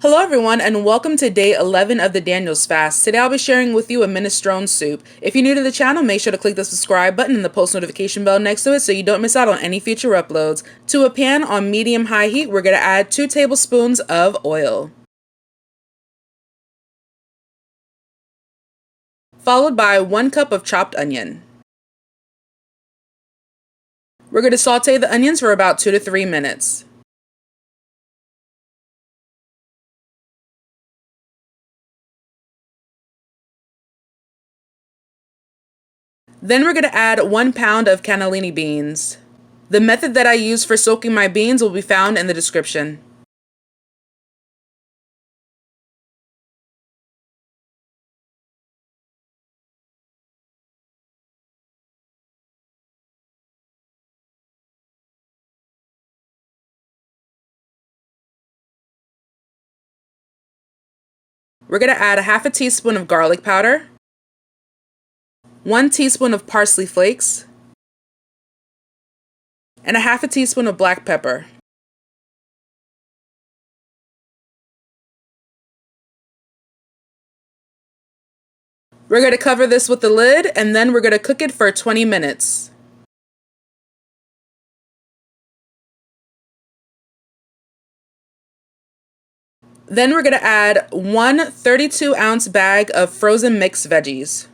Hello everyone and welcome to day 11 of the Daniel's fast. Today I'll be sharing with you a minestrone soup. If you're new to the channel, make sure to click the subscribe button and the post notification bell next to it so you don't miss out on any future uploads. To a pan on medium-high heat, we're going to add 2 tablespoons of oil, followed by 1 cup of chopped onion. We're going to saute the onions for about 2 to 3 minutes. Then we're going to add 1 pound of cannellini beans. The method that I use for soaking my beans will be found in the description. We're going to add a half a teaspoon of garlic powder, 1 teaspoon of parsley flakes, and a half a teaspoon of black pepper. We're going to cover this with the lid and then we're going to cook it for 20 minutes. Then we're going to add 1 32-ounce bag of frozen mixed veggies.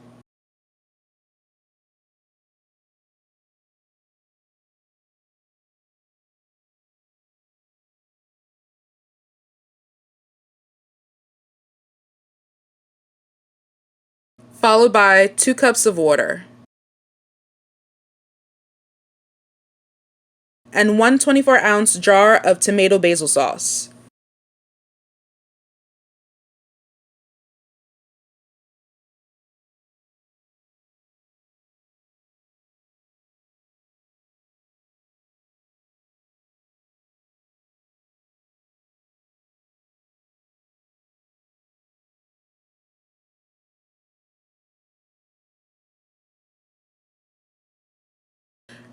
Followed by 2 cups of water. And 1 24-ounce jar of tomato basil sauce.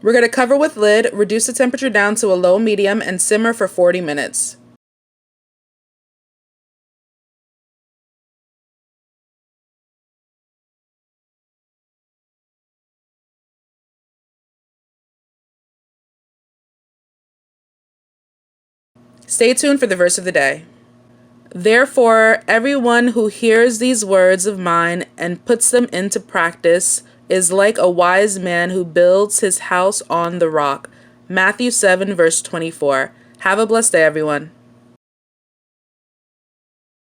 We're going to cover with lid, reduce the temperature down to a low medium, and simmer for 40 minutes. Stay tuned for the verse of the day. Therefore, everyone who hears these words of mine and puts them into practice is like a wise man who builds his house on the rock. Matthew 7, verse 24. Have a blessed day, everyone.